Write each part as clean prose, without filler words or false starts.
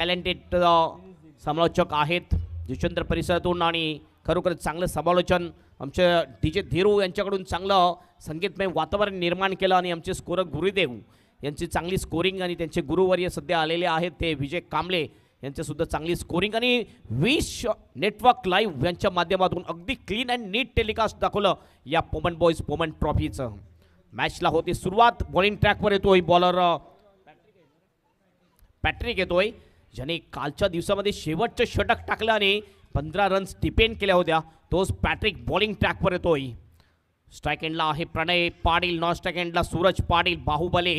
Talented समालोचक आहेत जुचंद्र परिसरातून आणि खरोखरच चांगलं समालोचन आमचे DJ धीरू यांच्याकडून चांगलं संगीतमय वातावरण निर्माण केलं आणि आमचे स्कोरर गुरुदेव यांची चांगली स्कोरिंग आणि त्यांचे गुरुवर्य सध्या आलेले आहेत ते विजय कांबळे यांच्यासुद्धा चांगली स्कोरिंग आणि विश नेटवर्क लाईव्ह यांच्या माध्यमातून अगदी क्लीन अँड नीट टेलिकास्ट दाखवलं या पोमन बॉईज पोमन ट्रॉफीचं. मॅचला होती सुरुवात. बॉलिंग ट्रॅकवर येतोय बॉलर पॅट्रिक येतोय ज्याने कालच्या दिवसामध्ये शेवटचं षटक टाकलं आणि 15 रन्स डिपेंड केल्या होत्या. तोच पॅट्रिक बॉलिंग ट्रॅकवर येतोय. स्ट्राईक एंडला आहे प्रणय पाटील, नॉन स्ट्राईक एंडला सूरज पाटील बाहुबले.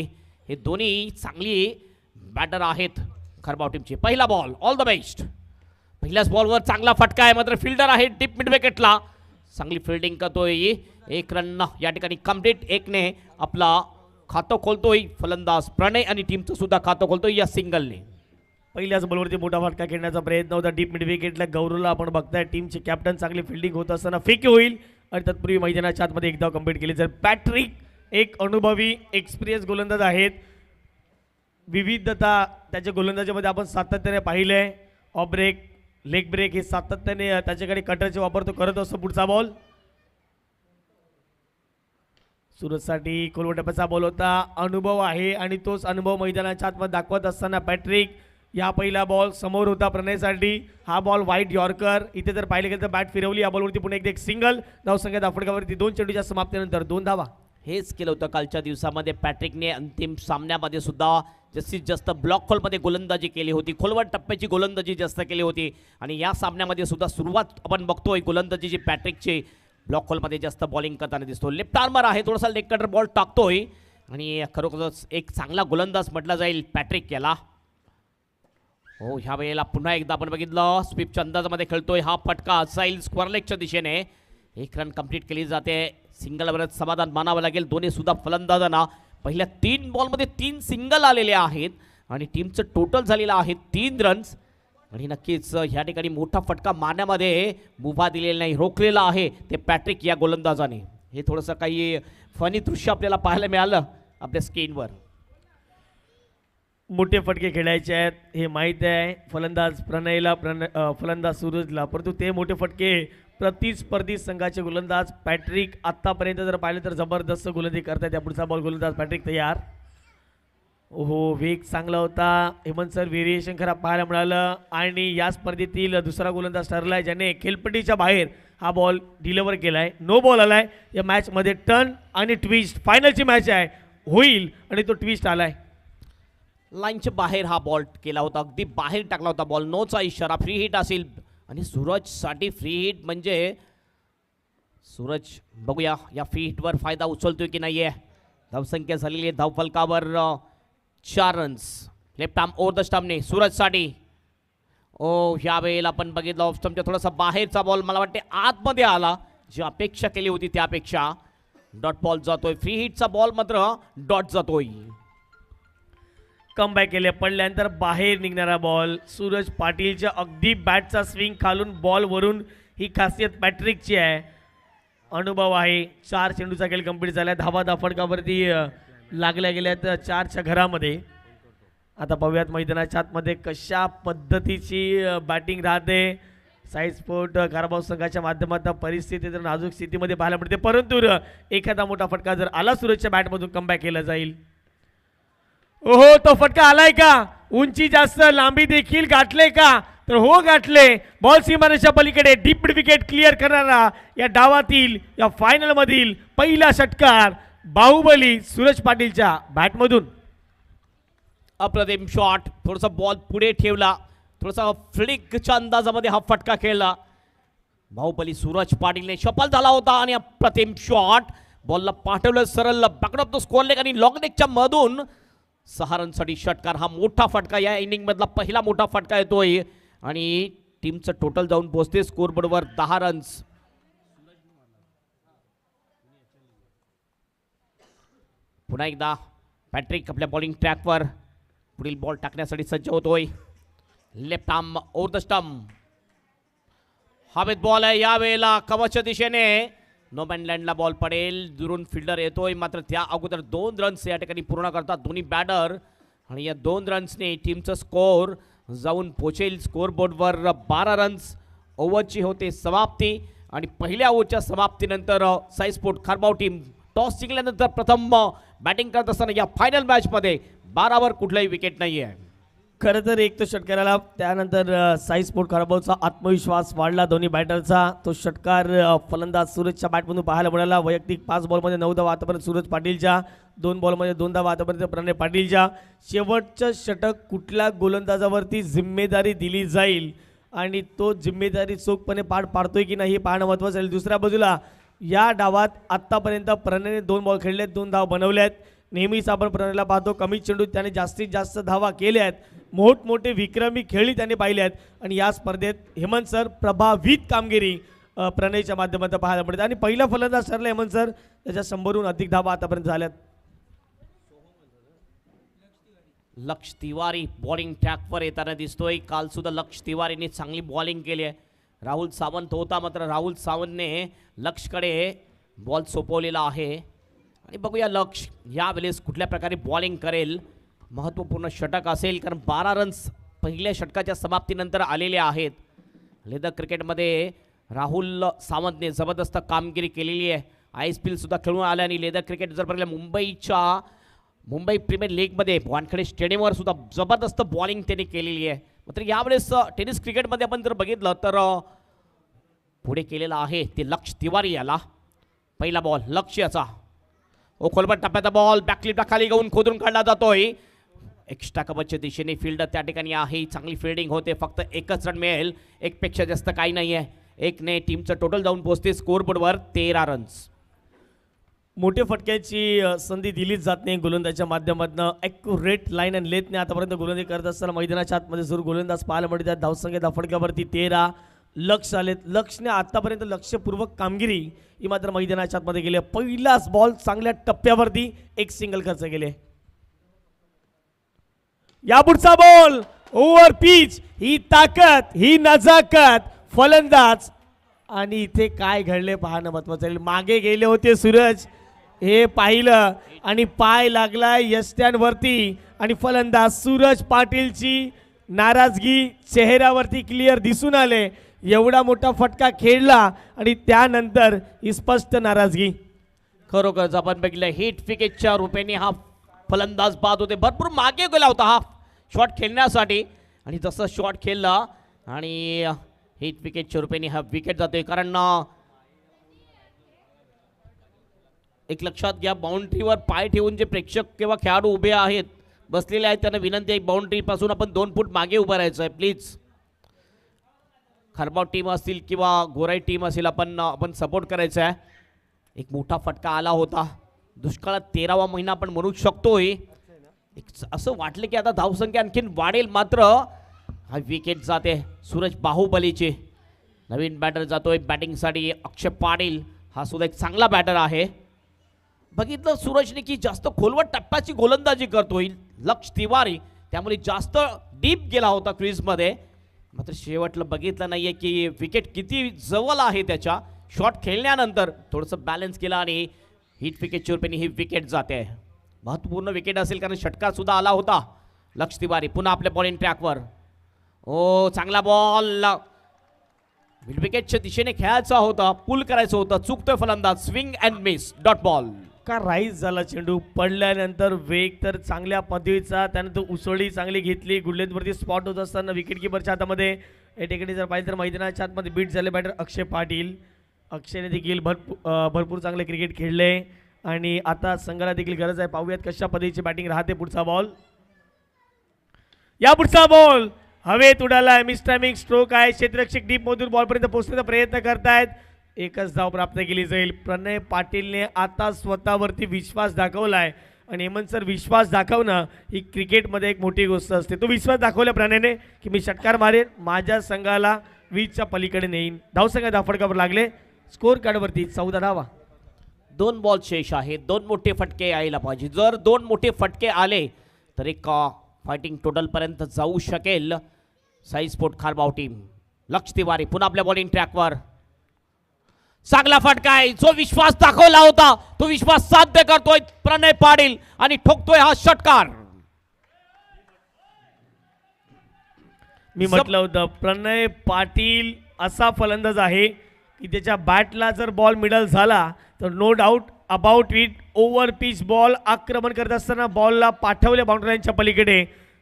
हे दोन्ही चांगली बॅटर आहेत खरबाव टीमचे. पहिला बॉल ऑल द बेस्ट. पहिल्याच बॉलवर चांगला फटका आहे मात्र फिल्डर आहे डीप मिड विकेटला. चांगली फिल्डिंग करतोय. एक रन या ठिकाणी कंप्लीट. एकने आपला खातं खोलतोय फलंदाज प्रणय आणि टीमचं सुद्धा खातं खोलतोय या सिंगलने. पहिल्याच बॉलवरती मोठा फटका खेळण्याचा प्रयत्न होता डीप मिड विकेटला. गौरवला आपण बघताय टीमचे कॅप्टन चांगली फिल्डिंग होत असताना फेकी होईल आणि तत्पूर्वी मैदानाच्या आतमध्ये एकदा कंप्लीट केली. जर पॅट्रिक एक अनुभवी एक्सपिरियन्स गोलंदाज आहेत. विविधता त्याच्या गोलंदाजीमध्ये आपण सातत्याने पाहिलंय. ऑफ ब्रेक लेग ब्रेक हे सातत्याने त्याच्याकडे कटरचे वापर तो करत असतो. पुढचा बॉल सूरजसाठी कोलवटप्याचा बॉल होता. अनुभव आहे आणि तोच अनुभव मैदानाच्या आतमध्ये दाखवत असताना पॅट्रिक या पहिला बॉल समोर होता प्रणयसाठी. हा बॉल वाईट यॉर्कर. इथे जर पाहिलं गेलं तर बॅट फिरवली. या बॉलवरती पुन्हा एकदा एक सिंगल. धावसंख्या दाफडकावरती 2 चेंडूच्या समाप्तीनंतर 2 धावा. हेच केलं होतं कालच्या दिवसामध्ये पॅट्रिकने. अंतिम सामन्यामध्ये सुद्धा जास्तीत जास्त ब्लॉक खोलमध्ये गोलंदाजी केली होती. खोलवर टप्प्याची गोलंदाजी जास्त केली होती आणि या सामन्यामध्ये सुद्धा सुरुवात आपण बघतोय गोलंदाजीची पॅट्रिकची. ब्लॉक खोलमध्ये जास्त बॉलिंग करताना दिसतो. लेफ्ट आर्मर आहे. थोडासा लेग कटर बॉल टाकतोय आणि खरोखरच एक चांगला गोलंदाज म्हटला जाईल पॅट्रिक याला. हो ह्या वेळेला पुन्हा एकदा आपण बघितलं स्वीपच्या अंदाजामध्ये खेळतोय. हा फटका जाईल स्क्वेअर लेगच्या दिशेने. 1 रन कंप्लीट केली जाते. सिंगलवरच समाधान मानावं लागेल. दोन्ही सुद्धा फलंदाजांना पहिल्या 3 बॉलमध्ये 3 सिंगल आलेले आहेत आणि टीमचं टोटल झालेलं आहे 3 रन्स. आणि नक्कीच ह्या ठिकाणी मोठा फटका मारण्यामध्ये मुभा दिलेला नाही, रोखलेला आहे ते पॅट्रिक या गोलंदाजाने. हे थोडंसं काही फनी दृश्य आपल्याला पाहायला मिळालं आपल्या स्क्रीनवर. मोठे फटके खेळायचे आहेत हे माहीत आहे फलंदाज प्रणयला फलंदाज सूरजला. परंतु ते मोठे फटके प्रतिस्पर्धी संघाचे गोलंदाज पॅट्रिक आत्तापर्यंत जर पाहिलं तर जबरदस्त गोलंदाजी करतायत. त्या पुढचा बॉल गोलंदाज पॅट्रिक तयार. ओहो वेग चांगला होता. हेमंत सर व्हेरिएशन खरा पाहायला मिळालं आणि या स्पर्धेतील दुसरा गोलंदाज ठरला आहे ज्याने खेळपट्टीच्या बाहेर हा बॉल डिलिव्हर केला आहे. नो बॉल आला आहे या मॅचमध्ये. टर्न आणि ट्विस्ट फायनलची मॅच आहे होईल आणि तो ट्विस्ट आला आहे. लाईनच्या बाहेर हा बॉल केला होता. अगदी बाहेर टाकला होता बॉल. नोचा इशारा. फ्री हिट असेल आणि सूरजसाठी फ्री हिट म्हणजे सूरज बघूया या फ्री हिटवर फायदा उचलतोय की नाही आहे. धावसंख्या झालेली आहे धावफलकावर 4 runs. Left arm over the स्टंपने सूरजसाठी. ओ ह्या वेळेला आपण बघितलं ऑफ स्टंपच्या थोडासा बाहेरचा बॉल मला वाटते आतमध्ये आला. जी अपेक्षा केली होती त्यापेक्षा डॉट बॉल जातोय. फ्री हिटचा बॉल मात्र डॉट जातोय. कमबॅक केले पडल्यानंतर बाहेर निघणारा बॉल. सूरज पाटीलच्या अगदी बॅटचा स्विंग खालून बॉल वरून ही खासियत पॅट्रिकची आहे. अनुभव आहे. 4 चेंडूचा खेळ कंप्लीट झाला. धावा धाफडकावरती लागल्या गेल्यात 4च्या घरामध्ये. आता पाहूयात मैदानाच्या आतमध्ये कशा पद्धतीची बॅटिंग राहते. साईड स्पोर्ट कारभार संघाच्या माध्यमातून परिस्थिती तर नाजूक स्थितीमध्ये पाहायला मिळते परंतु एखादा मोठा फटका जर आला सूरजच्या बॅटमधून कमबॅक केला जाईल. ओहो तो फटका आलाय का. उंची जास्त लांबी देखील गाठले का तर हो गाठले. बॉल सीमारेषा पलीकडे डीप विकेट क्लिअर करणारा या डावातील या फायनल मधील पहिला षटकार बाहुबली सूरज पाटीलच्या बॅटमधून. अप्रतिम शॉट. थोडासा बॉल पुढे ठेवला. थोडासा फ्लिकच्या अंदाजामध्ये हा फटका खेळला. बाहुबली सूरज पाटीलने शफल झाला होता आणि अप्रतिम शॉट. बॉलला पाठवलं सरळ back of the score leg आणि लॉंग लेगच्या मधून 6 रनसाठी षटकार. हा मोठा फटका या इनिंग मधला पहिला मोठा फटका येतोय आणि टीमचं टोटल जाऊन पोहोचते स्कोर बरोबर 10 रन्स. पुन्हा एकदा पॅट्रिक आपल्या बॉलिंग ट्रॅकवर पुढील बॉल टाकण्यासाठी सज्ज होतोय. Left arm over the stump. हवेत बॉल आहे या वेळेला कवचच्या दिशेने. नो मॅनलँडला बॉल पडेल. दुरून फिल्डर येतोय मात्र त्या अगोदर 2 रन्स या ठिकाणी पूर्ण करतात दोन्ही बॅटर आणि या 2 रन्सने टीमचा स्कोर जाऊन पोचेल स्कोअरबोर्डवर. 12 रन्स ओव्हरची होते समाप्ती आणि पहिल्या ओव्हरच्या समाप्तीनंतर Sai sport Kharbav team toss जिंकल्यानंतर प्रथम बॅटिंग करत असताना या फायनल मॅचमध्ये 12वर कुठलाही विकेट नाही आहे. खरं तर एक तो षटकाराला त्यानंतर साई स्पोर्ट खराबावचा आत्मविश्वास वाढला दोन्ही बॅटरचा. तो षटकार फलंदाज सूरजच्या बॅटमधून पाहायला मिळाला. वैयक्तिक 5 बॉलमध्ये 9 धावा आतापर्यंत सूरज पाटीलच्या, 2 बॉलमध्ये 2 धावा आतापर्यंत प्रणय पाटीलच्या. शेवटचं षटक कुठल्या गोलंदाजावरती जिम्मेदारी दिली जाईल आणि तो जिम्मेदारी चोखपणे पार पाडतोय की नाही हे पाहणं महत्त्वाचं आहे. दुसऱ्या बाजूला या डावात आत्तापर्यंत प्रणयने 2 बॉल खेळलेत, 2 धावा बनवल्यात. नेहमीच आपण प्रणयला पाहतो कमी चेंडूत त्याने जास्तीत जास्त धावा केल्या आहेत, मोठमोठे विक्रमी खेळी त्याने पाहिले आहेत आणि या स्पर्धेत हेमंत सर प्रभावित कामगिरी प्रणयच्या माध्यमातून पाहायला मिळते आणि पहिला फलंदाज ठरला हेमंत सर. त्याच्या 100हून अधिक धावा आतापर्यंत झाल्यात. लक्ष तिवारी बॉलिंग ट्रॅकवर येताना दिसतोय. काल सुद्धा लक्ष तिवारीने चांगली बॉलिंग केली आहे. राहुल सावंत होता, मात्र राहुल सावंतने लक्षकडे बॉल सोपवलेला आहे आणि बघूया लक्ष यावेळेस कुठल्या प्रकारे बॉलिंग करेल. महत्त्वपूर्ण षटक असेल कारण 12 रन्स पहिल्या षटकाच्या समाप्तीनंतर आलेले आहेत. लेदर क्रिकेटमध्ये राहुल सावंतने जबरदस्त कामगिरी केलेली आहे. ISPL सुद्धा खेळून आले आणि लेदर क्रिकेट जर पाहिलं मुंबई प्रीमियर लीगमध्ये वानखेडे स्टेडियमवर सुद्धा जबरदस्त बॉलिंग त्यांनी केलेली आहे. मात्र यावेळेस टेनिस क्रिकेटमध्ये आपण जर बघितलं तर पुढे केलेला आहे ते लक्ष तिवारी याला. पहिला बॉल लक्ष याचा खोलवर टप्प्याचा बॉल बॅकलिपला खाली घेऊन खोदून काढला जातोय. एक्स्ट्रा कव्हरच्या दिशेने फिल्डर त्या ठिकाणी आहे. चांगली फिल्डिंग होते. फक्त 1च रन मिळेल, 1 पेक्षा जास्त काही नाही आहे. 1ने टीमचं टोटल जाऊन पोहोचते स्कोअरबोर्डवर 13 रन्स. मोठ्या फटक्याची संधी दिलीच जात नाही गोलंदाजच्या माध्यमातून. ॲक्युरेट लाईन अँड लेथने आतापर्यंत गोलंदाजी करत असताना मैदानाच्या आतमध्ये जरूर गोलंदाज पाहायला मिळतात. धावसंख्या फटक्यावरती 13 लक्ष आलेत. लक्षने आतापर्यंत लक्षपूर्वक कामगिरी ही मात्र मैदानाच्या आतमध्ये गेली. पहिलाच बॉल चांगल्या टप्प्यावरती 1 सिंगल खर्च केले. यापुढचा बॉल ओव्हर पिच, ही ताकद ही नजाकत फलंदाज आणि इथे काय घडले पाहणं महत्वाचं आहे. मागे गेले होते सूरज, हे पाहिलं आणि पाय लागला यष्ट्यांवरती आणि फलंदाज सूरज पाटीलची नाराजगी चेहऱ्यावरती क्लिअर दिसून आले. एवढा मोठा फटका खेळला आणि त्यानंतर ही स्पष्ट नाराजगी. खरोखरच आपण बघितलं हिट विकेटच्या रूपाने हा फलंदाज बाद होते. भरपूर मागे गेला होता हा शॉट खेळण्यासाठी आणि जसं शॉट खेळला आणि हिट विकेटच्या रूपाने हा विकेट जातोय. कारण एक लक्षात घ्या, बाउंड्रीवर पाय ठेवून जे प्रेक्षक किंवा खेळाडू उभे आहेत बसलेले आहेत त्यांना विनंती आहे बाउंड्रीपासून आपण 2 फूट मागे उभं राहायचं आहे प्लीज. खरबाव टीम असतील किंवा गोराई टीम असेल आपण सपोर्ट करायचा आहे. एक मोठा फटका आला होता. दुष्काळात 13वा महिना आपण म्हणू शकतोय. असं वाटलं की आता धावसंख्या आणखीन वाढेल, मात्र हा विकेट जाते. सूरज बाहुबलीचे नवीन बॅटर जातोय बॅटिंगसाठी. अक्षय पाटील हा सुद्धा एक चांगला बॅटर आहे. बघितलं सूरजने की जास्त खोलवर टप्प्याची गोलंदाजी करतोय लक्ष तिवारी, त्यामुळे जास्त डीप गेला होता क्रीजमध्ये. मात्र शेवटला बघितलं नाहीये की विकेट किती जवळ आहे. त्याच्या शॉट खेळल्यानंतर थोडंसं बॅलन्स केला आणि हिट विकेटच्या रूपाने ही विकेट जाते. महत्त्वपूर्ण विकेट असेल कारण षटकार सुद्धा आला होता. लक्ष तिवारी पुन्हा आपल्या बॉलिंग ट्रॅकवर. ओ चांगला बॉल मिड विकेटच्या दिशेने खेळायचा होता, पुल करायचं होतं. चुकतोय फलंदाज. Swing and miss dot ball. का राईज झाला चेंडू. पडल्यानंतर वेग तर चांगल्या पद्धतीचा, त्यानंतर उसळी चांगली घेतली. गुडलेंवरती स्पॉट होत असताना विकेट किपरच्या हातामध्ये या ठिकाणी जर पाहिजे तर मैदानाच्या आतमध्ये बीट झाले बॅटर अक्षय पाटील. अक्षयने देखील भरपूर चांगले क्रिकेट खेळले आणि आता संघाला देखील गरज आहे. पाहूयात कशा पद्धतीची बॅटिंग राहते. पुढचा बॉल, या पुढचा बॉल हवेत उडालाय. मिस्टायमिंग स्ट्रोक आहे. क्षेत्ररक्षक डीप मधून बॉलपर्यंत पोहोचण्याचा प्रयत्न करतायत. 1च धाव प्राप्त केली जाईल. प्रणय पाटीलने आता स्वतःवरती विश्वास दाखवलाय आणि हेमंत सर विश्वास दाखवणं ही क्रिकेटमध्ये एक मोठी गोष्ट असते. तो विश्वास दाखवला प्रणयने की मी षटकार मारेन, माझ्या संघाला 20च्या पलीकडे नेईन. धावसंख्या धाफडकावर लागले. स्कोर कार्डवरती 14 धावा. 2 बॉल शेष आहे. 2 मोठे फटके यायला पाहिजे. जर 2 मोठे फटके आले तर एक फायटिंग टोटलपर्यंत जाऊ शकेल साई स्पोर्ट खारबाव टीम. लक्ष तिवारी पुन्हा आपल्या बॉलिंग ट्रॅकवर. चांगला फटका आहे. जो विश्वास दाखवला होता तो विश्वास साध्य करतोय प्रणय पाटील आणि ठोकतोय हा षटकार. मी म्हटलं होतं प्रणय पाटील असा फलंदाज आहे की त्याच्या बॅटला जर बॉल मिडल झाला तर no doubt about it over pitch ball आक्रमण करत असताना बॉलला पाठवले बाउंड्री लाईनच्या पलीकडे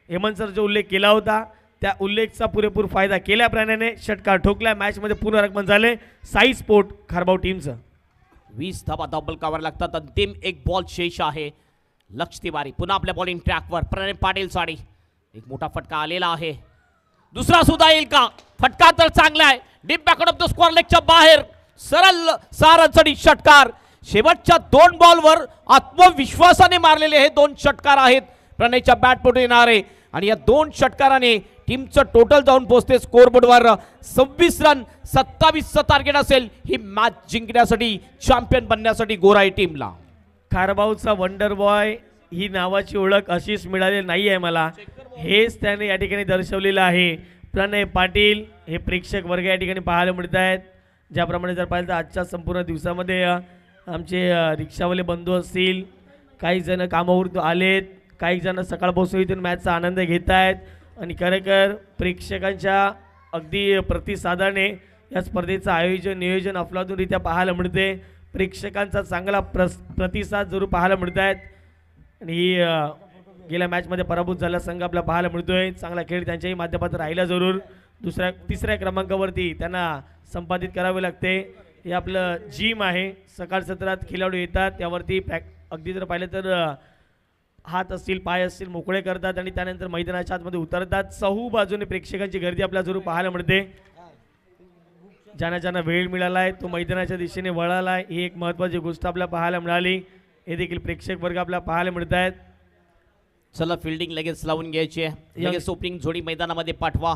हेमंत सर जो उल्लेख केला होता त्या उल्लेखचा पुरेपूर फायदा केल्या प्रणयने षटकार ठोकला मॅचमध्ये पूर्ण रकम झाले साई स्पोर्ट खारबाव टीमचं 20 धाबा डबल कव्हर लागतात अंतिम एक बॉल शेष आहे लक्ष तिवारी पुन्हा आपल्या बॉलिंग ट्रॅकवर प्रणय पाटील साडी एक मोठा फटका आलेला आहे दुसरा सुद्धा येईल का फटका तर चांगला आहे deep backward of the square लेगच्या बाहेर सरळ सारचडी षटकार शेवटच्या 2 बॉलवर आत्मविश्वासाने मारलेले हे 2 षटकार आहेत प्रणयच्या बॅटपोटून येणारे आणि या 2 षटकाराने टीमचं टोटल जाऊन पोहोचते स्कोरबोर्डवर 26 रन 27चं टार्गेट असेल ही मॅच जिंकण्यासाठी चॅम्पियन बनण्यासाठी गोराई टीमला खारबावचा वंडर बॉय ही नावाची ओळख अशीच मिळालेली नाही आहे मला हेच त्याने या ठिकाणी दर्शवलेलं आहे प्रणय पाटील हे प्रेक्षक वर्ग या ठिकाणी पाहायला मिळत आहेत ज्याप्रमाणे जर पाहिलं तर आजच्या संपूर्ण दिवसामध्ये आमचे रिक्षावाले बंधू असतील काही जण कामावरून आलेत काही जण सकाळपासून इथून मॅचचा आनंद घेत आहेत आणि खरेखर प्रेक्षकांच्या अगदी प्रतिसादाने या स्पर्धेचं आयोजन नियोजन अफलातूनरित्या पाहायला मिळते प्रेक्षकांचा चांगला प्रतिसाद जरूर पाहायला मिळत आहेत आणि गेल्या मॅचमध्ये पराभूत झाला संघ आपला पाहायला मिळतोय चांगला खेळ त्यांच्याही माध्यमातून राहिला जरूर तिसऱ्या क्रमांकावरती त्यांना संपादित करावे लागते हे आपलं जिम आहे सकाळ सत्रात खेळाडू येतात त्यावरती अगदी जर पाहिलं तर हात असतील पाय असतील मोकळे करतात आणि त्यानंतर मैदानाच्या आतमध्ये उतरतात चहू बाजूने प्रेक्षकांची गर्दी आपल्याला जरूर पाहायला मिळते ज्यांना वेळ मिळाला आहे तो मैदानाच्या दिशेने वळाला आहे ही एक महत्त्वाची गोष्ट आपल्याला पाहायला मिळाली हे देखील प्रेक्षक वर्ग आपल्याला पाहायला मिळत आहेत चला फिल्डिंग लगेच लावून घ्यायची आहे लगेच ओपनिंग जोडी मैदानामध्ये पाठवा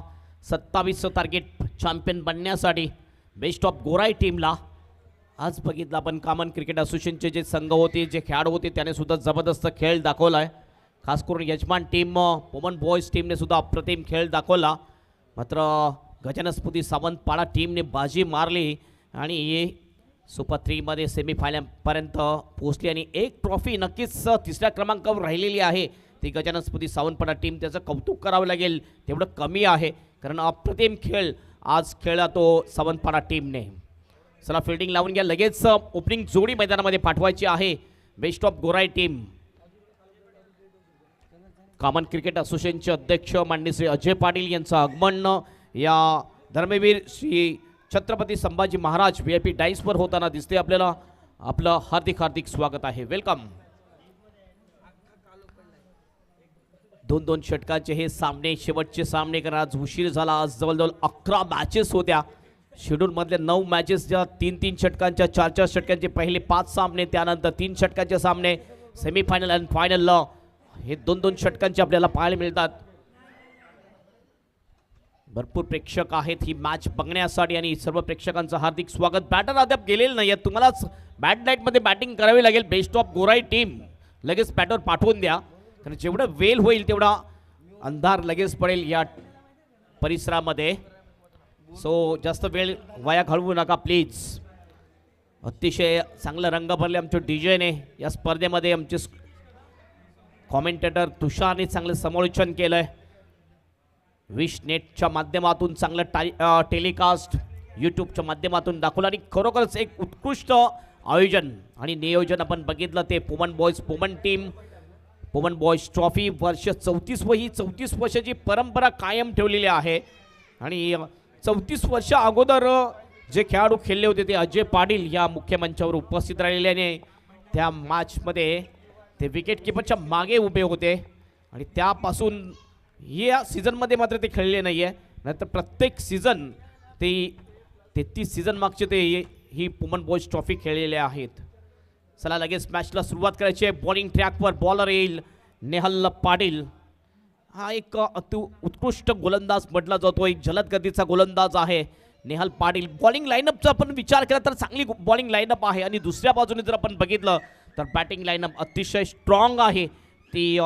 27चं टार्गेट चॅम्पियन बनण्यासाठी बेस्ट ऑफ गोराई टीमला आज बघितलं आपण कॉमन क्रिकेट असोसिएशनचे जे संघ होते जे खेळाडू होते त्याने सुद्धा जबरदस्त खेळ दाखवला आहे खास करून यजमान टीम पोमन बॉयज टीमने सुद्धा अप्रतिम खेळ दाखवला मात्र गजानस्पती सावंतपाडा टीमने बाजी मारली आणि हे सुपर 3मध्ये सेमीफायनलपर्यंत पोहोचली आणि एक ट्रॉफी नक्कीच 3ऱ्या क्रमांकावर राहिलेली आहे ती गजानस्पती सावंतपाडा टीम त्याचं कौतुक करावं लागेल तेवढं कमी आहे कारण अप्रतिम खेळ आज खेळला तो सावंतपाडा टीमने चला फिल्डिंग लावून घ्या लगेच ओपनिंग जोडी मैदानामध्ये पाठवायची आहे बेस्ट ऑफ गोराई टीम कॉमन क्रिकेट असोसिएशनचे अध्यक्ष माननीय श्री अजय पाटील यांचं आगमन या धर्मवीर श्री छत्रपती संभाजी महाराज VIP डाईसवर होताना दिसते आपल्याला आपलं हार्दिक स्वागत आहे वेलकम 2-2 षटकांचे हे सामने शेवटचे सामने कारण आज उशीर झाला आज जवळजवळ 11 मॅचेस होत्या शेड्यूलमधल्या 9 मॅचेस ज्या 3-3 षटकांच्या 4-4 षटकांचे पहिले 5 सामने त्यानंतर 3 षटकांचे सामने सेमीफायनल आणि फायनलला हे 2-2 षटकांचे आपल्याला पाहायला मिळतात भरपूर प्रेक्षक आहेत ही मॅच बघण्यासाठी आणि सर्व प्रेक्षकांचं हार्दिक स्वागत बॅटर अद्याप गेलेलं नाही आहे तुम्हालाच बॅट नाईटमध्ये बॅटिंग करावी लागेल बेस्ट ऑफ गोराई टीम लगेच बॅटर पाठवून द्या कारण जेवढं वेल होईल तेवढा अंधार लगेच पडेल या परिसरामध्ये सो जास्त वेळ वाया घालवू नका प्लीज अतिशय चांगलं रंग भरले आमच्या डीजेने या स्पर्धेमध्ये आमचे कॉमेंटेटर तुषारने चांगलं समालोचन केलं आहे विश नेटच्या माध्यमातून चांगलं टेलिकास्ट यूट्यूबच्या माध्यमातून दाखवलं आणि खरोखरच एक उत्कृष्ट आयोजन आणि नियोजन आपण बघितलं ते Poman team Poman boys trophy वर्ष 34 ही 34 वर्षाची परंपरा कायम ठेवलेली आहे आणि 34 वर्ष अगोदर जे खेळाडू खेळले होते ते अजय पाटील या मुख्य मंचावर उपस्थित राहिलेल्याने त्या मॅचमध्ये ते विकेट किपरच्या मागे उभे होते आणि त्यापासून या सीझनमध्ये मात्र ते खेळले नाही आहे नाहीतर प्रत्येक सीझन ते 33 सीझन मागचे ते ही पोमन बॉयज ट्रॉफी खेळलेले आहेत चला लगेच मॅचला सुरुवात करायची आहे बॉलिंग ट्रॅकवर बॉलर येईल नेहल पाटील हा एक उत्कृष्ट गोलंदाज म्हटला जातो एक जलद गतीचा गोलंदाज आहे नेहल पाटील बॉलिंग लाईनअपचा आपण विचार केला तर चांगली बॉलिंग लाईनअप आहे आणि दुसऱ्या बाजूने जर आपण बघितलं तर बॅटिंग लाईनअप अतिशय स्ट्रॉंग आहे ती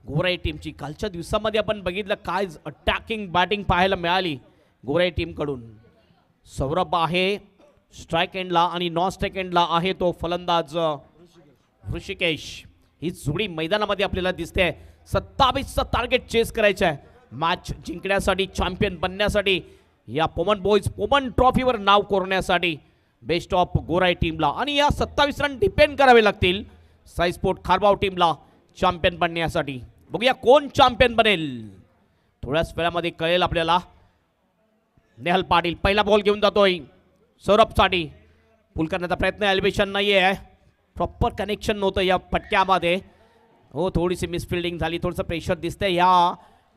गोराई टीमची कालच्या दिवसामध्ये आपण बघितलं काय अटॅकिंग बॅटिंग पाहायला मिळाली गोराई टीमकडून सौरभ आहे स्ट्राईक एंडला आणि नॉन स्ट्राईक एंडला आहे तो फलंदाज ऋषिकेश ही जोडी मैदानामध्ये आपल्याला दिसते 27चं टार्गेट चेस करायचं आहे मॅच जिंकण्यासाठी, चॅम्पियन बनण्यासाठी, या पोमन ट्रॉफीवर नाव कोरण्यासाठी बेस्ट ऑफ गोराई टीमला आणि या 27 रन डिपेंड करावे लागतील साई स्पोर्ट खारबाव टीमला चॅम्पियन बनण्यासाठी. बघूया कोण चॅम्पियन बनेल, थोड्याच वेळामध्ये कळेल आपल्याला. नेहल पाटील पहिला बॉल घेऊन जातोय सौरभसाठी. पुल करण्याचा प्रयत्न, एलिव्हेशन नाही आहे, प्रॉपर कनेक्शन नव्हतं या फटक्यामध्ये. हो, थोडीशी मिसफिल्डिंग झाली, थोडंसं प्रेशर दिसतंय ह्या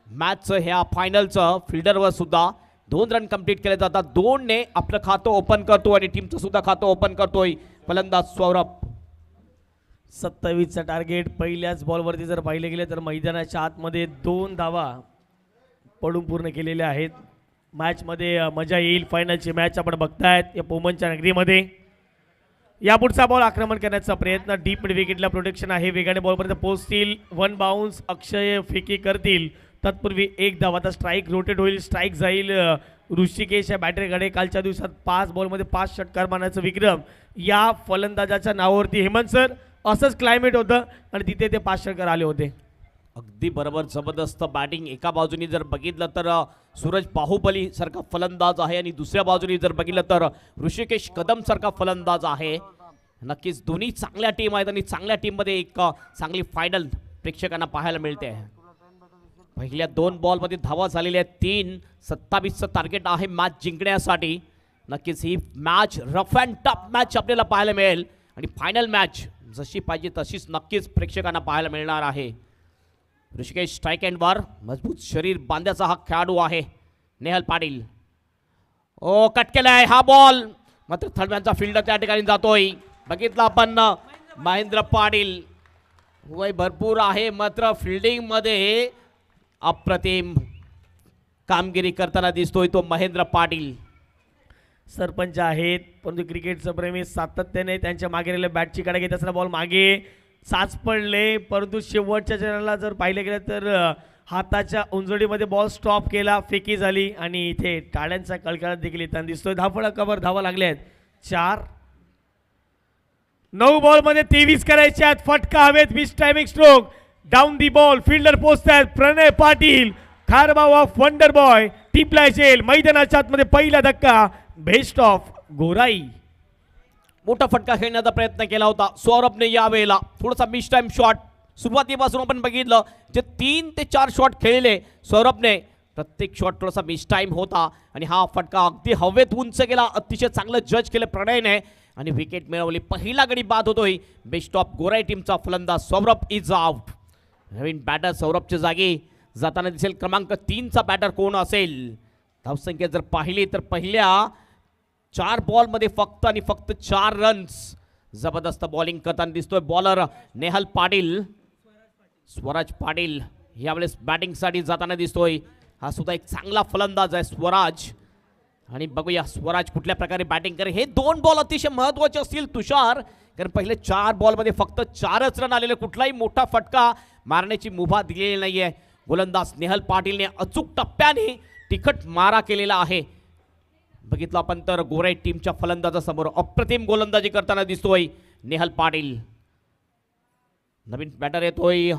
मॅचचं, ह्या फायनलचं. फिल्डरवर सुद्धा 2 रन कंप्लीट केले जातात. 2 ने आपलं खातं ओपन करतो आणि टीमचं सुद्धा खातं ओपन करतोय फलंदाज सौरभ. 27चं टार्गेट पहिल्याच बॉलवरती जर पाहिले गेले तर मैदानाच्या आतमध्ये 2 धावा पडून पूर्ण केलेल्या आहेत. मॅचमध्ये मजा येईल. फायनलची मॅच आपण बघतायत या पोमनच्या नगरीमध्ये. या पुढचा बॉल आक्रमण करण्याचा प्रयत्न, डीप मिड विकेटला प्रोटेक्शन आहे, वेगाने बॉलपर्यंत पोहोचतील, 1 बाउन्स, अक्षय फेकी करतील. तत्पूर्वी 1 धाव. आता स्ट्राईक रोटेट होईल, स्ट्राईक जाईल ऋषिकेश या बॅटरीकडे. कालच्या दिवसात 5 बॉलमध्ये 5 षटकार मारण्याचा विक्रम या फलंदाजाच्या नावावरती. हेमंत सर, असंच क्लायमेट होतं आणि तिथे ते 5 षटकार आले होते. अगदी बरोबर, जबरदस्त बॅटिंग. एका बाजूनी जर बघितलं तर सूरज बाहुबली सारखा फलंदाज आहे आणि दुसऱ्या बाजूनी जर बघितलं तर ऋषिकेश कदम सारखा फलंदाज आहे. नक्कीच दोन्ही चांगल्या टीम आहेत आणि चांगल्या टीममध्ये एक चांगली फायनल प्रेक्षकांना पाहायला मिळते. पहिल्या 2 बॉलमध्ये धावा झालेल्या आहेत 3. 27चं टार्गेट आहे मॅच जिंकण्यासाठी. नक्कीच ही match rough and tough match आपल्याला पाहायला मिळेल आणि फायनल मॅच जशी पाहिजे तशीच नक्कीच प्रेक्षकांना पाहायला मिळणार आहे. ऋषिकेश स्ट्राईक एंड वर, मजबूत शरीर बांध्याचा हा खेळाडू आहे नेहल पाटील. ओ, कट केलाय हा बॉल, मात्र थर्डमॅनचा फिल्डर त्या ठिकाणी जातोय. बघितलं आपण महेंद्र पाटील, वय भरपूर आहे मात्र फिल्डिंगमध्ये अप्रतिम कामगिरी करताना दिसतोय तो महेंद्र पाटील. सरपंच आहेत परंतु क्रिकेटचं प्रेमी सातत्याने त्यांच्या मागे राहिलेल्या बॅटची कडा घेत असताना बॉल मागे साच पडले, परंतु शेवटच्या चरणाला जर पाहिलं गेलं तर हाताच्या उंजडीमध्ये बॉल स्टॉप केला, फेकी झाली आणि इथे टाळ्यांचा कळकळाट देखील येताना दिसतोय. धावफळा कव्हर, धावा लागल्या आहेत 4. 9 बॉलमध्ये 23 करायचे आहेत. फटका हवेत, miss timing stroke, down the ball, fielder पोहोचतायत. Pranay Patil, Kharbav of wonder boy टिपला जेल. मैदानाच्या आतमध्ये पहिला धक्का, बेस्ट ऑफ गोराई. मोठा फटका खेळण्याचा प्रयत्न केला होता सौरभने यावेळेला. थोडासा मिस टाइम शॉट सुरुवातीपासून आपण बघितलं, जे 3 ते 4 शॉट खेळले सौरभने, प्रत्येक शॉट थोडासा मिस टाइम होता आणि हा फटका अगदी हवेत उंच गेला. अतिशय चांगलं जज केलं प्रणयने आणि विकेट मिळवली. पहिला गडी बाद होतोय. बेस्ट ऑफ गोराई टीमचा फलंदाज सौरभ इज आउट. नवीन बॅटर सौरभच्या जागी जाताना दिसेल. क्रमांक 3चा बॅटर कोण असेल? धावसंख्या जर पाहिली तर पहिल्या 4 बॉलमध्ये फक्त आणि फक्त 4 रन्स. जबरदस्त बॉलिंग करताना दिसतोय बॉलर नेहल पाटील. स्वराज पाटील यावेळेस बॅटिंगसाठी जाताना दिसतोय. हा सुद्धा एक चांगला फलंदाज आहे स्वराज. आणि बघूया स्वराज कुठल्या प्रकारे बॅटिंग करे. हे 2 बॉल अतिशय महत्त्वाचे असतील तुषार, कारण पहिले 4 बॉलमध्ये फक्त 4च रन आलेले. कुठलाही मोठा फटका मारण्याची मुभा दिलेली नाहीये. गोलंदाज नेहल पाटीलने अचूक टप्प्याने तिखट मारा केलेला आहे. बघितलं आपण तर गोराई टीमच्या फलंदाजासमोर अप्रतिम गोलंदाजी करताना दिसतोय नेहल पाटील. नवीन बॅटर येतोय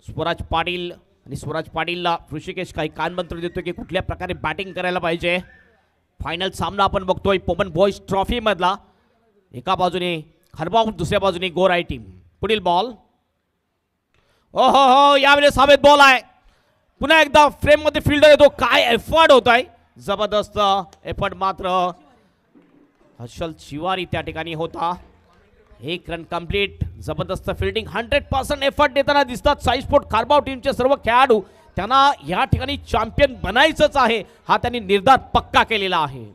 स्वराज पाटील आणि स्वराज पाटीलला ऋषिकेश काही कानमंत्र देतोय की कुठल्या प्रकारे बॅटिंग करायला पाहिजे. फायनल सामना आपण बघतोय पोमन बॉयज ट्रॉफी मधला. एका बाजूने खारबाव, दुसऱ्या बाजूने गोराई टीम. पुढील बॉल, ओ हो, यावेळेस हवेत बॉल आहे. पुन्हा एकदा फ्रेम मध्ये फिल्डर येतो. काय एफर्ट होत आहे, जबरदस्त एफर्ट मात्र हर्षल शिवारी त्या ठिकाणी होता. 1 रन कंप्लीट. जबरदस्त फिल्डिंग, 100% एफर्ट देताना दिसतात साई स्पोर्ट खारबाव टीमचे सर्व खेळाडू. त्यांना या ठिकाणी चॅम्पियन बनायचंच आहे, हा त्यांनी निर्धार पक्का केलेला आहे.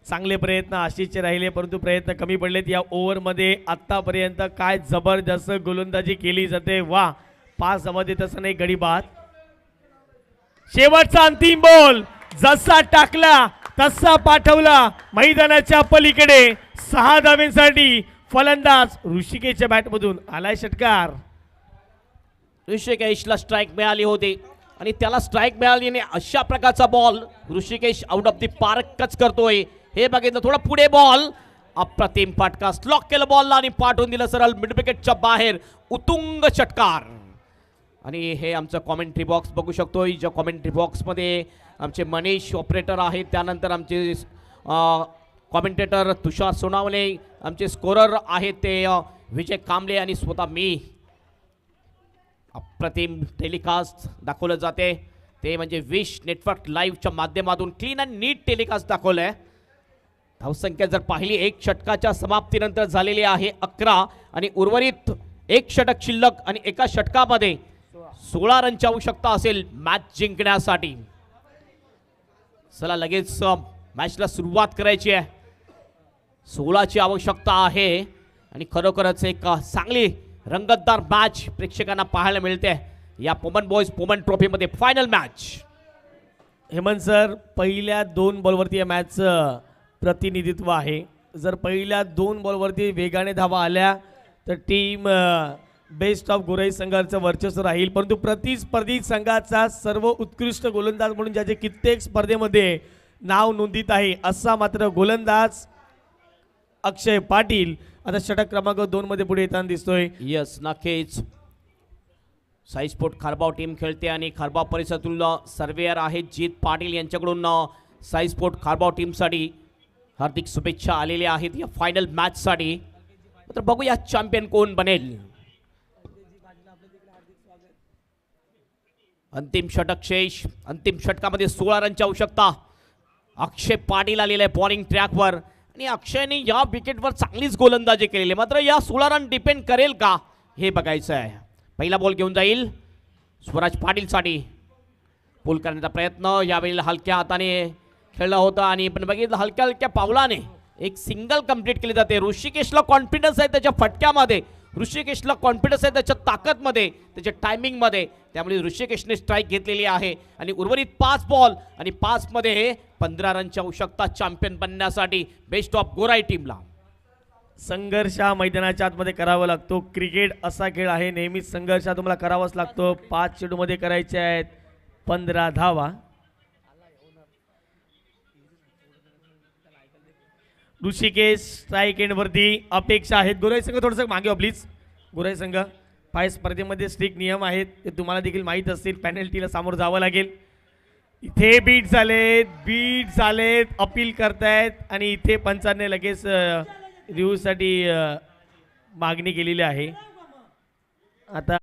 चांगले प्रयत्न आशिषचे राहिले परंतु प्रयत्न कमी पडलेत. या ओव्हरमध्ये आतापर्यंत काय जबरदस्त गोलंदाजी केली जाते. वा, 5 धावांमध्ये तसं नाही, गडी बाद. शेवटचा अंतिम बॉल जसा टाकला तसा पाठवला मैदानाच्या पलीकडे. 6 धावांसाठी फलंदाज ऋषिकेशच्या बॅटमधून आलाय षटकार. ऋषिकेशला स्ट्राईक मिळाली होती आणि त्याला स्ट्राईक मिळाली. अशा प्रकारचा बॉल षिकेश आउट ऑफ द पार्कच करतोय. हे बघितलं, थोडा पुढे बॉल, अप्रतिम फटका, स्लॉक केलं बॉलला आणि पाठवून दिलं सरळ मिड विकेटच्या बाहेर. उत्तुंग षटकार. आणि हे आमचं कॉमेंट्री बॉक्स बघू शकतोय. ज्या कॉमेंट्री बॉक्समध्ये आमचे मनीष ऑपरेटर आहेत, त्यानंतर आमचे कॉमेंटेटर तुषार सोनावणे, आमचे स्कोरर आहेत ते विजय कांबळे आणि स्वतः मी. अप्रतिम टेलिकास्ट दाखवलं जाते ते म्हणजे विश नेटवर्क लाईव्हच्या माध्यमातून क्लीन अँड नीट टेलिकास्ट दाखवलं आहे. धावसंख्या जर पाहिली 1 षटकाच्या समाप्तीनंतर झालेली आहे 11 आणि उर्वरित 1 षटक शिल्लक आणि एका षटकामध्ये 16 रनची आवश्यकता असेल मॅच जिंकण्यासाठी. चला लगेच मॅचला सुरुवात करायची आहे. 16ची आवश्यकता आहे आणि खरोखरच एक चांगली रंगतदार मॅच प्रेक्षकांना पाहायला मिळते या पोमन बॉयज पोमन ट्रॉफीमध्ये फायनल मॅच. हेमंत सर, पहिल्या 2 बॉलवरती या मॅचचं प्रतिनिधित्व आहे. जर पहिल्या 2 बॉलवरती वेगाने धावा आल्या तर टीम बेस्ट ऑफ गोराई संघाचं वर्चस्व राहील, परंतु प्रतिस्पर्धी संघाचा सर्व उत्कृष्ट गोलंदाज म्हणून ज्याचे कित्येक स्पर्धेमध्ये नाव नोंदित आहे असा मात्र गोलंदाज अक्षय पाटील आता षटक क्रमांक 2 मध्ये पुढे येताना दिसतोय. यस, नक्कीच साई स्पोर्ट खारबाव टीम खेळते आणि खारबाव परिसरातून सर्वेयर आहेत जीत पाटील यांच्याकडून साई स्पोर्ट खारबाव टीमसाठी हार्दिक शुभेच्छा आलेल्या आहेत या फायनल मॅचसाठी. तर बघूया चॅम्पियन कोण बनेल. अंतिम षटक शेष. अंतिम षटकामध्ये 16 रनची आवश्यकता. अक्षय पाटील आलेला आहे बॉलिंग ट्रॅकवर आणि अक्षयने या विकेटवर चांगलीच गोलंदाजी केलेली, मात्र या 16 रन डिपेंड करेल का हे बघायचं आहे. पहिला बॉल घेऊन जाईल स्वराज पाटीलसाठी. पुल करण्याचा प्रयत्न यावेळेला हलक्या हाताने खेळला होता आणि पण बघितलं हलक्या हलक्या पावलाने एक सिंगल कंप्लीट केली जाते. ऋषिकेशला कॉन्फिडन्स आहे त्याच्या फटक्यामध्ये, ऋषिकेशला कॉन्फिडन्स आहे त्याच्या ताकदमध्ये, त्याच्या टायमिंगमध्ये, त्यामुळे ऋषिकेशने स्ट्राईक घेतलेली आहे आणि उर्वरित 5 बॉल आणि 5 मध्ये 15 रनची आवश्यकता चॅम्पियन बनण्यासाठी बेस्ट ऑफ गोराई टीमला. संघर्ष हा मैदानाच्या आतमध्ये करावा लागतो. क्रिकेट असा खेळ आहे, नेहमीच संघर्ष हा तुम्हाला करावाच लागतो. 5 चेंडूमध्ये करायचे आहेत 15 धावा. ऋषिकेश स्ट्राईक एंडवरती अपेक्षा आहेत. गोराई संघ थोडंसं मागे हो प्लीज. गोराई संघ पाय स्पर्धेमध्ये स्ट्रिक्ट नियम आहेत ते तुम्हाला देखील माहीत असतील. पेनल्टीला सामोरं जावं लागेल. इथे बीट झालेत अपील करतायत आणि इथे पंचांनी लगेच रिव्ह्यूसाठी मागणी केलेली आहे. आता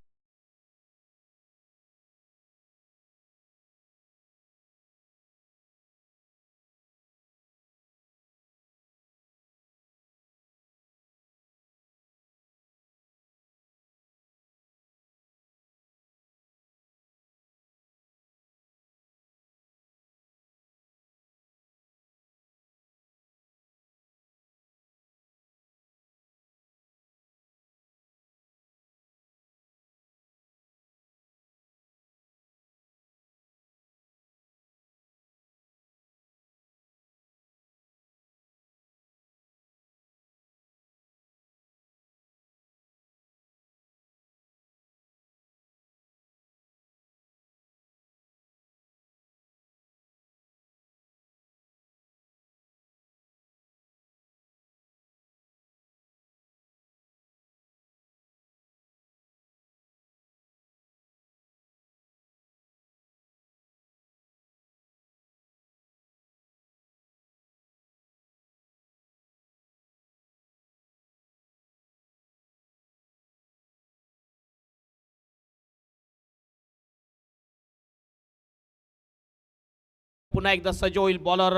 पुन्हा एकदा सज्ज होईल बॉलर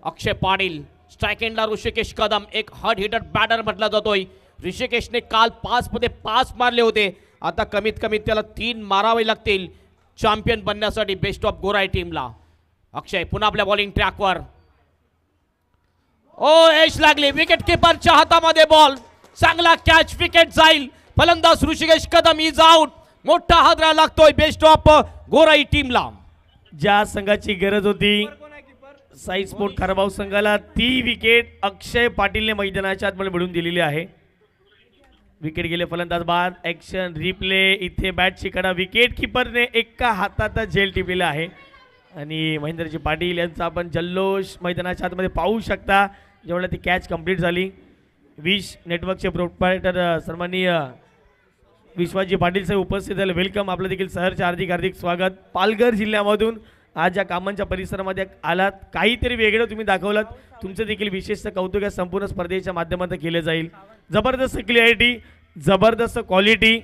अक्षय पाटील. स्ट्राईक एंडला ऋषिकेश कदम, एक हार्ड हिटर बॅटर म्हटला जातोय. ऋषिकेशने काल 5 मध्ये 5 मारले होते, आता कमीत कमी त्याला 3 मारावे लागतील चॅम्पियन बनण्यासाठी बेस्ट ऑफ गोराई टीमला. अक्षय पुन्हा आपल्या बॉलिंग ट्रॅकवर. ओ एश लागली, विकेट किपरच्या हातामध्ये बॉल, चांगला कॅच, विकेट जाईल. फलंदाज ऋषिकेश कदम इज आउट. मोठा हादरा लागतोय बेस्ट ऑफ गोराई टीमला. ज्या संघाची गरज होती साई स्पोर्ट खारबाव संघाला ती विकेट अक्षय पाटीलने मैदानाच्या आतमध्ये मिळवून दिलेली आहे. विकेट गेले फलंदाज बाद. Action replay. इथे बॅटची कडा विकेट किपरने एका हातात झेल टिपलेला आहे आणि महेंद्रजी पाटील यांचा आपण जल्लोष मैदानाच्या आतमध्ये पाहू शकता जेवढा ती कॅच कंप्लीट झाली. विश नेटवर्कचे प्रोप्रायटर सन्माननीय विश्वाजी पाटील साहेब उपस्थित झाले, वेलकम. आपलं देखील सहर्ष हार्दिक हार्दिक स्वागत. पालघर जिल्ह्यामधून आज या कामांच्या परिसरामध्ये आलात, काहीतरी वेगळं तुम्ही दाखवलात. तुमचं देखील विशेषतः कौतुक या संपूर्ण स्पर्धेच्या माध्यमातून केले जाईल. जबरदस्त क्लिअरिटी, जबरदस्त क्वालिटी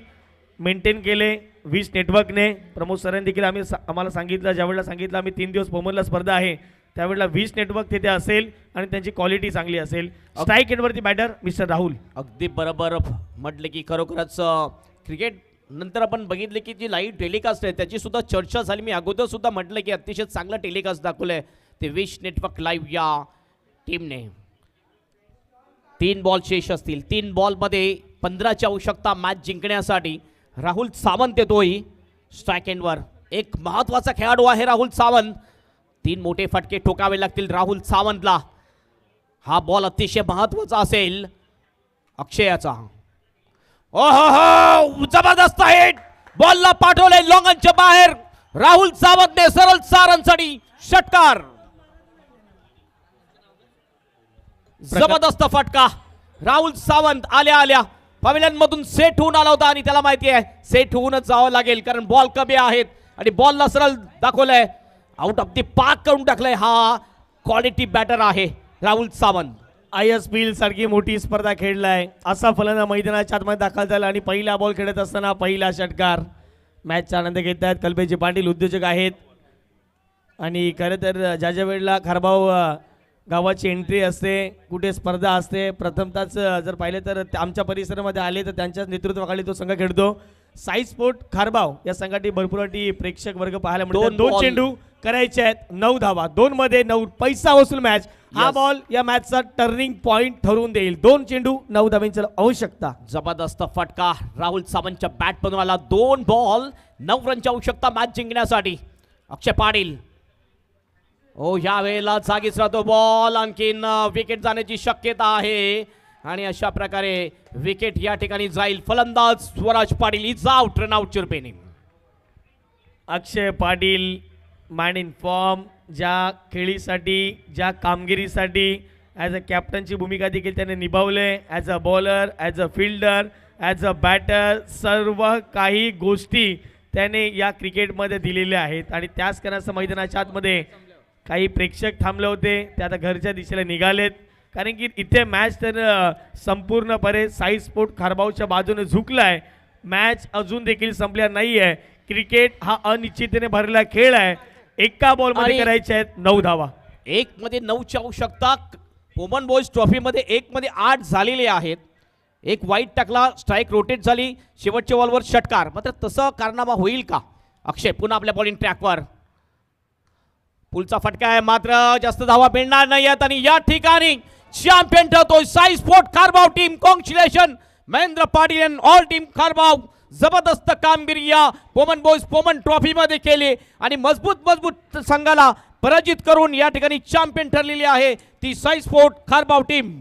मेंटेन केले वीज नेटवर्कने. प्रमोद सरांनी देखील आम्हाला सांगितलं, ज्यावेळेला सांगितलं आम्ही 3 दिवस पोमनला स्पर्धा आहे त्यावेळेला वीज नेटवर्क तिथे असेल आणि त्यांची क्वालिटी चांगली असेल. स्ट्राईक एंडवरती बॅटर मिस्टर राहुल. अगदी बरोबर म्हटलं की खरोखरच क्रिकेट नंतर आपण बघितले की जी लाईव्ह टेलिकास्ट आहे त्याची सुद्धा चर्चा झाली. मी अगोदर सुद्धा म्हटलं की अतिशय चांगलं टेलिकास्ट दाखवलंय ते विश नेटवर्क लाईव्ह या टीमने. 3 बॉल शेष असतील, 3 बॉलमध्ये 15ची आवश्यकता मॅच जिंकण्यासाठी. राहुल सावंत येतोय स्ट्राईक एंडवर. एक महत्वाचा खेळाडू आहे राहुल सावंत. 3 मोठे फटके ठोकावे लागतील राहुल सावंतला. हा बॉल अतिशय महत्वाचा असेल अक्षयाचा. ओहो, जबरदस्त हिट, बॉलला पाठवले लॉंगनच्या बाहेर. राहुल सावंतने सरळ 4 रनसाठी षटकार. जबरदस्त फटका. राहुल सावंत आल्या आल्या पवेलियन मधून सेट होऊन आला होता आणि त्याला माहिती आहे सेट होऊनच जावं लागेल कारण बॉल कमी आहेत आणि बॉलला सरळ दाखवलंय आउट ऑफ द पार्क करून टाकलंय. हा क्वालिटी बॅटर आहे राहुल सावंत. ISPL सारखी मोठी स्पर्धा खेळलाय, असा फलंदाज मैदानाच्या आतमध्ये दाखल झाला आणि पहिला बॉल खेळत असताना पहिला षटकार. मॅचचा आनंद घेत आहेत कल्पेजी पाटील, उद्योजक आहेत. आणि खरं तर ज्या ज्या वेळेला खारबाव गावाची एंट्री असते, कुठे स्पर्धा असते, प्रथमतःच जर पाहिलं तर आमच्या परिसरामध्ये आले तर त्यांच्याच नेतृत्वाखाली तो संघ खेळतो. साई स्पोर्ट खारबाव या संघाची भरपूर प्रेक्षक वर्ग पाहायला मिळतो. 2 चेंडू करायचे आहेत, 9 धावा, 2 मध्ये 9, पैसा वसूल मॅच. हा बॉल या मॅचचा टर्निंग पॉइंट ठरवून देईल. 2 चेंडू 9 धावांची आवश्यकता. जबरदस्त फटका राहुल सावंतच्या बॅट मधून आला. 2 बॉल 9 रनची आवश्यकता मॅच जिंकण्यासाठी. अक्षय पाटील ओ ह्या वेळेला जागीच राहतो. बॉल आणखीन विकेट जाण्याची शक्यता आहे आणि अशा प्रकारे विकेट या ठिकाणी जाईल. फलंदाज Swaraj Patil is out, run out चिरपेनी. Akshay Patil man in form, ज्या खेळीसाठी, ज्या कामगिरीसाठी ॲज अ कॅप्टनची भूमिका देखील त्याने निभावले. As a bowler, as a fielder, as a batter, सर्व काही गोष्टी त्याने या क्रिकेटमध्ये दिलेल्या आहेत. आणि त्याच कारणाचं मैदानाच्या आतमध्ये काही प्रेक्षक थांबले होते, ते आता घरच्या दिशेला निघालेत. कारण की इथे मॅच तर संपूर्णपणे साई स्पोर्ट खारबावच्या बाजूने झुकलाय. मॅच अजून देखील संपल्या नाही आहे. क्रिकेट हा अनिश्चिततेने भरलेला खेळ आहे. एका बॉलमध्ये करायचे आहेत 9 धावा. 1 मध्ये 9ची आवश्यकता. पोमन बॉयज ट्रॉफीमध्ये 1 मध्ये 8 झालेले आहेत. एक वाईट टाकला, स्ट्राईक रोटेट झाली, शेवटच्या बॉलवर षटकार. मात्र तसं कारनामा होईल का? अक्षय पुन्हा आपल्या बॉलिंग ट्रॅकवर. पुलचा फटका आहे मात्र जास्त धावा मिळणार नाही आहेत आणि या ठिकाणी चॅम्पियन ठरतोय Sai sport Kharbav team. Congratulation Mahendra Patil and all team Kharbav. जबरदस्त कामगिरी या पोमन बॉयज पोमन ट्रॉफी मध्ये केली आणि मजबूत संघाला पराजित करून या ठिकाणी चॅम्पियन ठरलेली आहे ती साई स्पोर्ट खारबाव टीम.